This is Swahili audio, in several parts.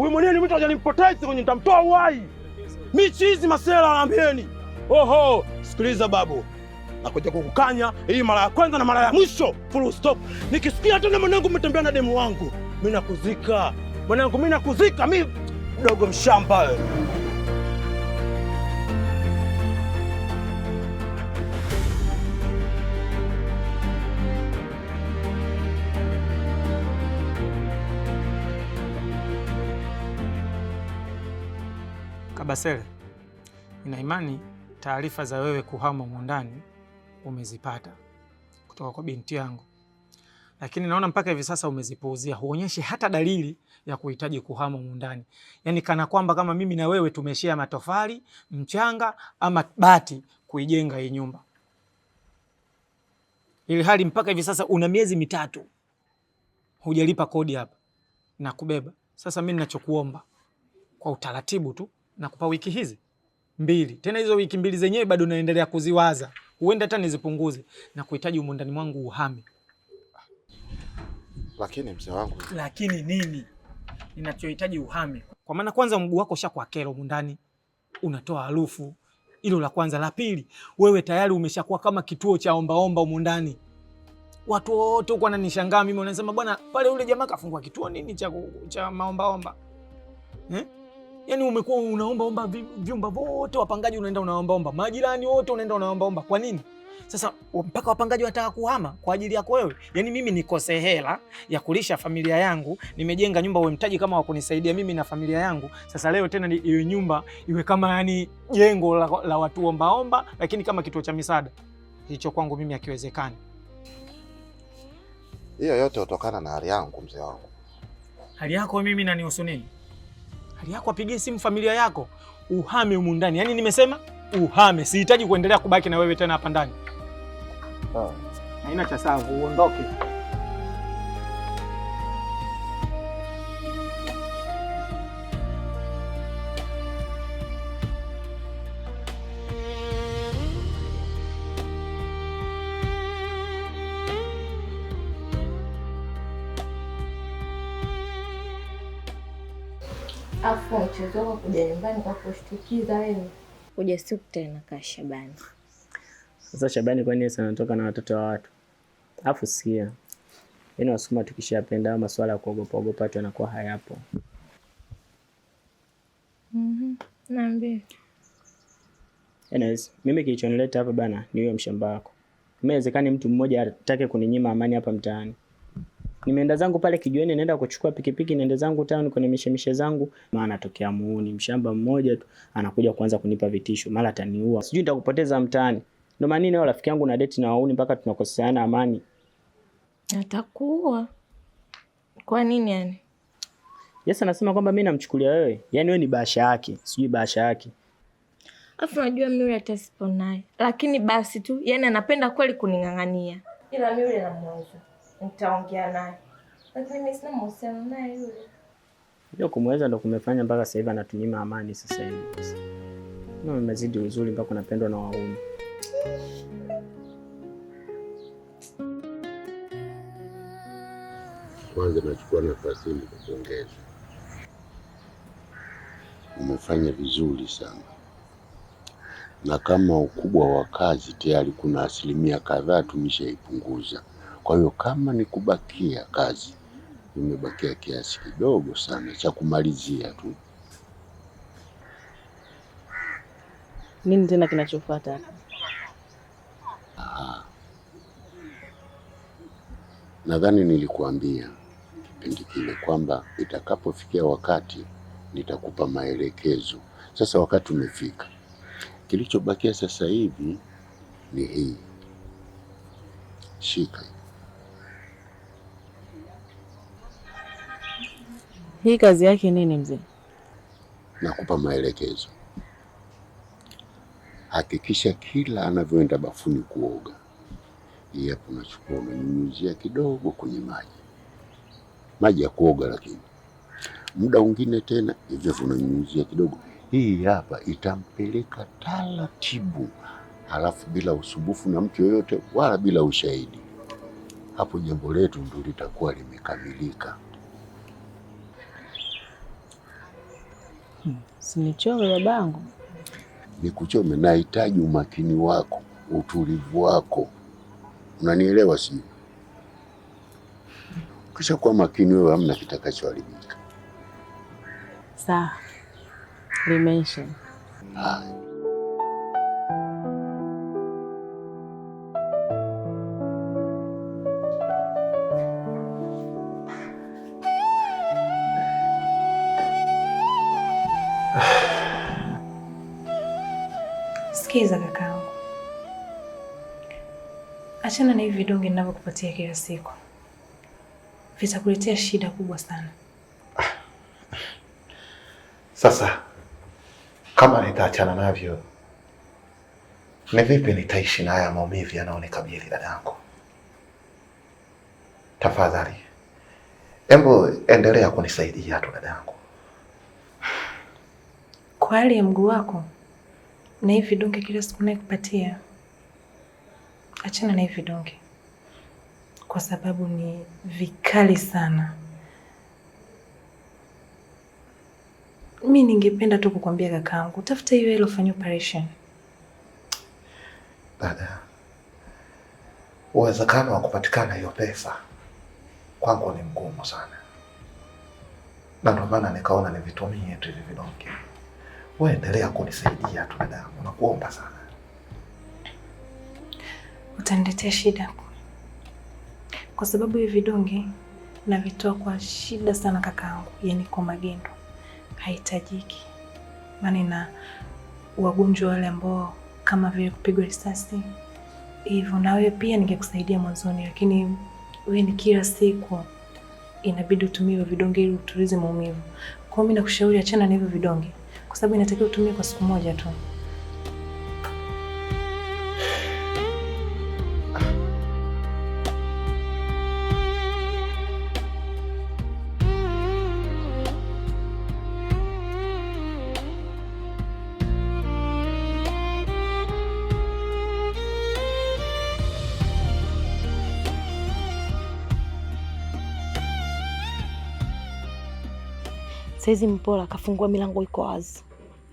Huyu mwenyewe mtu hajanipoteza kwenye nitamtoa uhai. Michi hizi masela naambieni. Oho, sikiliza babu. Nakuja kukukanya hii mara ya kwanza na mara ya mwisho. Full stop. Nikisikia tena mwanangu umetembea na demu wangu, mimi nakuzika. Mwanangu mimi nakuzika, mimi mdogo mshamba wewe. Kabasele, nina imani taarifa za wewe kuhama humu ndani umezipata kutoka kwa binti yangu, lakini naona mpaka hivi sasa umezipuuzia. Huonyeshi hata dalili ya kuhitaji kuhama humu ndani, yaani kana kwamba kama mimi na wewe tumeshia matofali, mchanga ama bati kuijenga hii nyumba, ili hali mpaka hivi sasa una miezi mitatu hujalipa kodi hapa na kubeba. Sasa mimi ninachokuomba kwa utaratibu tu, nakupa wiki hizi 2. Tena hizo wiki 2 zenyewe bado naendelea kuziwaza, huenda hata nizipunguze, na kuhitaji humu ndani mwangu uhame. Lakini mzee wangu, lakini nini? Ninachohitaji uhame, kwa maana kwanza mguu wako ushakuwa kero humu ndani, unatoa harufu. Hilo la kwanza. La pili, wewe tayari umeshakuwa kama kituo cha ombaomba humu ndani. Watu wote huko wananishangaa mimi, wanasema bwana, pale yule jamaa kafungua kituo nini cha maombaomba Yaani umekuwa unaombaomba vyumba vote, wapangaji unaenda unaombaomba, majirani wote unaenda unaombaomba. Kwa nini? Sasa mpaka wapangaji wanataka kuhama kwa ajili yako wewe? Yaani mimi nikose hela ya kulisha familia yangu, nimejenga nyumba, uwe mtaji kama wakunisaidia mimi na familia yangu. Sasa leo tena iwe nyumba iwe kama yani jengo la watu ombaomba, lakini kama kituo cha misaada. Hicho kwangu mimi hakiwezekani. Hiyo yote hutokana na hali yangu mzee wangu. Hali yako mimi nanihusu nini? Hali yako, apigie simu familia yako uhame humu ndani. Yaani nimesema uhame, sihitaji kuendelea kubaki na wewe tena hapa ndani. Sawa. Haina cha sawa, uondoke. Afu mchezo wako kuja nyumbani kwa kushtukiza wewe. Kuja siku tena ka Shabani. Sasa Shabani kwa nini sana natoka na watoto wa watu? Afu sikia. Yaani Wasukuma tukishapenda ama masuala ya kuogopa watu yanakuwa hayapo. Naambia. Anyways, mimi kilichonileta hapa bana ni huyo mshamba wako. Inawezekani mtu mmoja atake kuninyima amani hapa mtaani. Nimeenda zangu pale kijiweni, naenda kuchukua pikipiki, naenda zangu town kwenye mishemishe zangu, maana atokea muuni mshamba mmoja tu anakuja kuanza kunipa vitisho, mara ataniua, sijui nitakupoteza mtaani. Ndio maana nini rafiki yangu na date na wauni mpaka tunakoseana amani. Atakuua. Kwa nini yani? Yes, anasema kwamba mimi namchukulia wewe. Yaani wewe ni bahasha yake, sijui bahasha yake. Afu najua mimi hata sipo naye. Lakini basi tu, yani anapenda kweli kuning'ang'ania. Ila mimi yule namweza. Nitaongea naye. Lakini mimi sina mahusiano naye yule. Ndio kumweza ndo kumefanya mpaka sasa hivi anatunyima amani sasa hivi. Mimi nimezidi uzuri mpaka napendwa na wauni. Kwanza nachukua nafasi hii kukupongeza. Umefanya vizuri sana. Na kama ukubwa wa kazi tayari kuna asilimia kadhaa tumeshaipunguza. Kwa hiyo kama ni kubakia kazi, imebakia kiasi kidogo sana cha kumalizia tu. Nini tena kinachofuata? Nadhani nilikuambia kipindi kile kwamba itakapofikia wakati nitakupa maelekezo. Sasa wakati umefika. Kilichobakia sasa hivi ni hii. Shika. Hii kazi yake nini mzee? Nakupa maelekezo. Hakikisha kila anavyoenda bafuni kuoga, hii hapo unachukua unanyunyuzia kidogo kwenye maji ya kuoga, lakini muda mwingine tena hivyo unanyunyuzia kidogo. Hii hapa itampeleka taratibu, halafu bila usumbufu na mtu yoyote wala bila ushahidi. Hapo jambo letu ndio litakuwa limekamilika. Sinichome babangu. Nikuchome, nahitaji umakini wako, utulivu wako. Unanielewa sio? Kisha kuwa makini wewe, hamna kitakachoharibika. Sawa. Limeisha. Sikiza kakaangu, achana na hivi vidonge ninavyokupatia kila siku, vitakuletea shida kubwa sana. Sasa kama nitaachana navyo, ni vipi nitaishi na haya maumivu yanayonikabili dadangu? Tafadhali, hebu endelea kunisaidia tu dadangu. Kwa hali ya mguu wako na hivi vidonge kila siku nakupatia, achana na hivi vidonge kwa sababu ni vikali sana. Mimi ningependa tu kukwambia kakaangu, tafuta hiyo hela ufanye operation. Dada, uwezekano wa kupatikana hiyo pesa kwangu ni mgumu sana, na ndio maana nikaona nivitumie tu hivi vidonge. Wewe endelea kunisaidia tu dadangu, nakuomba sana. Utaniletea shida kwa sababu hivi vidonge navitoa kwa shida sana kakaangu, yani kwa magendo, haitajiki. Maana na wagonjwa wale ambao kama vile kupigwa risasi hivyo, na wewe pia ningekusaidia mwanzoni, lakini wewe ni kila siku inabidi utumie vidonge ili utulize maumivu. Kwa hiyo mimi nakushauri achana na hivyo vidonge, kwa sababu inatakiwa utumie kwa siku moja tu. Saizi Mpola kafungua milango iko wazi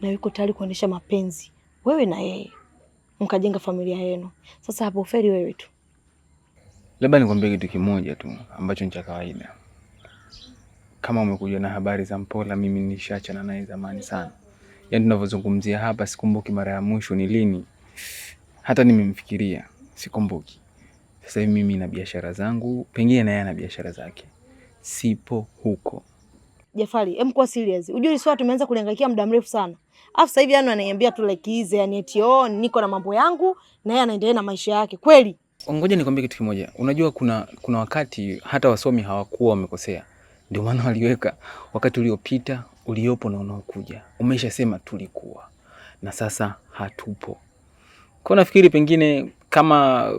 na yuko tayari kuendesha mapenzi, wewe na yeye mkajenga familia yenu. Sasa hapo uferi wewe tu. Labda nikwambie kitu kimoja tu ambacho ni cha kawaida. Kama umekuja na habari za Mpola, mimi nishaachana naye zamani sana. Yaani tunavyozungumzia hapa sikumbuki mara ya mwisho ni lini. Hata nimemfikiria sikumbuki. Sasa hivi mimi na biashara zangu, pengine na yeye ana biashara zake. Sipo huko. Jafari, kwa serious. Unajua swala tumeanza kulihangaikia muda mrefu sana. Afu sasa hivi ananiambia tu like hizi, yani eti niko na mambo yangu na yeye anaendelea na maisha yake. Kweli? Ngoja nikwambie kitu kimoja. Unajua kuna wakati hata wasomi hawakuwa wamekosea. Ndio maana waliweka wakati uliopita, uliopo na unaokuja. Umeshasema tulikuwa na sasa hatupo. Kwa nafikiri pengine kama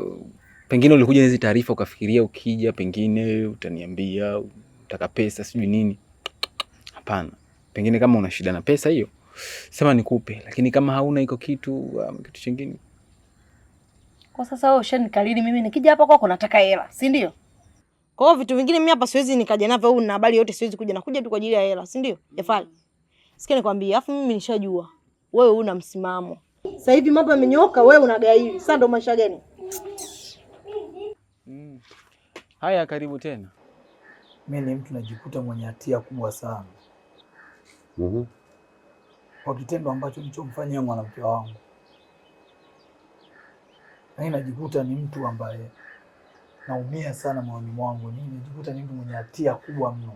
ulikuja na hizo taarifa ukafikiria ukija pengine utaniambia utaka pesa sijui nini. Hapana. Pengine kama una shida na pesa hiyo, sema nikupe, lakini kama hauna iko kitu kingine. Kwa sasa wewe ushanikalili mimi nikija hapa kwako nataka hela, si ndio? Kwa hiyo vitu vingine mimi hapa siwezi nikaja navyo, au na habari yote siwezi kuja, nakuja tu kwa ajili ya hela, si ndio? Jafari. Sikia nikwambie, afu mimi nishajua wewe una msimamo. Sasa hivi mambo yamenyoka, wewe unagaili. Sasa ndo maisha gani? Haya, karibu tena. Mimi ni mtu najikuta mwenye hatia kubwa sana. Kwa kitendo ambacho nilichomfanyia mwanamke wangu. Na najikuta ni mtu ambaye naumia sana moyoni mwangu. Najikuta ni mtu mwenye hatia kubwa mno.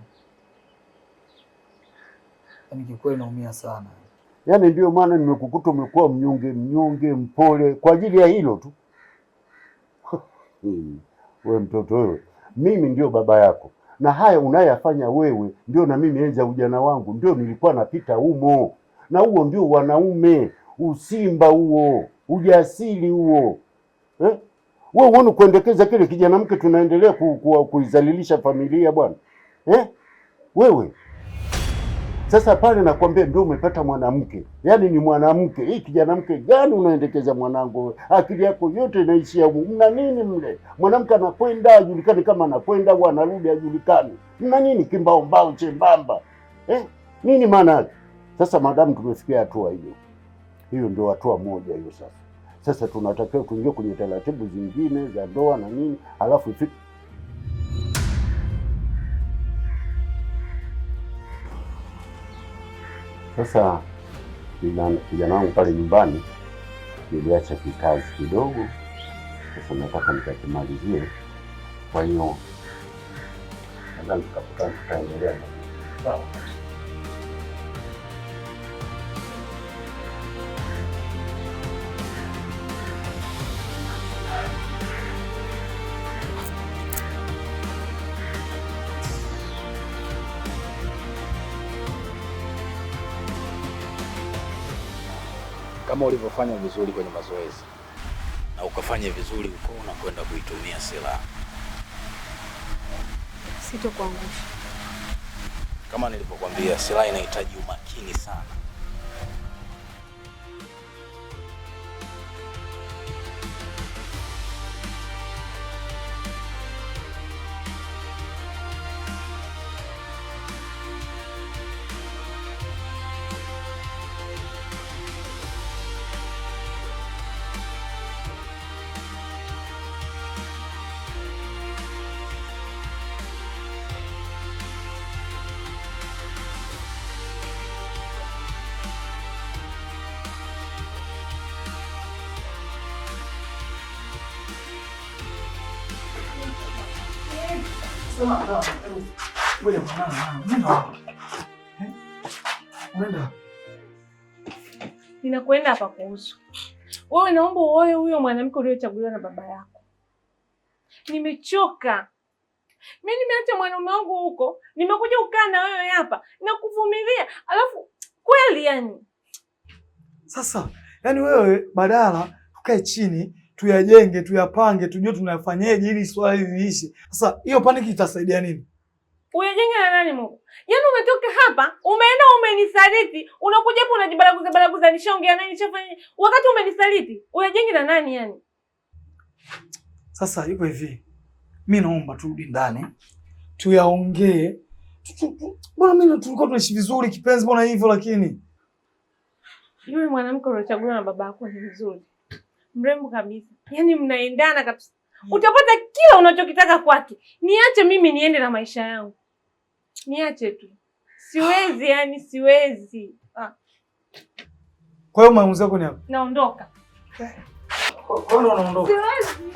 Yaani kikweli naumia sana. Yaani ndio maana nimekukuta umekuwa mnyonge mpole kwa ajili ya hilo tu. Wewe mtoto wewe, mimi ndio baba yako. Na haya unayafanya wewe ndio na mimi enza ujana wangu ndio nilikuwa napita humo. Na huo ndio wanaume, usimba huo, ujasiri huo. Wewe uone kuendekeza kile kijana mke tunaendelea kuizalilisha familia bwana. Wewe. Sasa pale nakwambia ndio umepata mwanamke. Yaani ni mwanamke. Hii kijana mke gani unaendekeza mwanangu? Akili yako yote inaishia huko. Mna nini mle? Mwanamke anakwenda ajulikane kama anakwenda au anarudi ajulikane. Mna nini kimbao mbao chembamba? Nini maana yake? Sasa madamu tumefikia hatua hiyo, hiyo ndio hatua moja hiyo. Sasa tunatakiwa kuingia kwenye taratibu zingine za ndoa na nini, alafu sasa kijana wangu pale nyumbani niliacha kikazi kidogo, sasa nataka nikakimalizie. Kwa hiyo nadhani tutaendelea. Sawa. Kama ulivyofanya vizuri kwenye mazoezi na ukafanya vizuri huko unakwenda kuitumia silaha, sitokuangusha. Kama nilivyokuambia, silaha inahitaji umakini sana. Ninakwenda hapa kuhusu wewe. Naomba uoe huyo mwanamke uliochaguliwa na baba yako. Nimechoka. Mimi nimeacha mwanaume wangu huko, nimekuja kukaa na wewe hapa na kuvumilia, alafu kweli yani. Sasa yani wewe badala tukae chini tuyajenge, tuyapange, tujue tunafanyaje ili swali liishe. Sasa hiyo paniki itasaidia nini? Uyajenge na nani Mungu? Yaani umetoka hapa, umeenda umenisaliti, unakuja hapa unajibaraguza nishaongea nani nishafanya. Wakati umenisaliti, uyajenge na nani yani? Sasa iko hivi. Mimi naomba turudi ndani. Tuyaongee. Bwana mimi tulikuwa tunaishi vizuri kipenzi, bwana hivyo lakini yule mwanamke uliochaguliwa na baba yako ni mzuri. Mrembo kabisa. Yaani mnaendana kabisa. Utapata kila unachokitaka kwake. Niache mimi niende na maisha yangu. Niache tu. Siwezi yani siwezi. Kwa hiyo maamuzi yako ni hapo? Naondoka. Kwa nini unaondoka? Siwezi.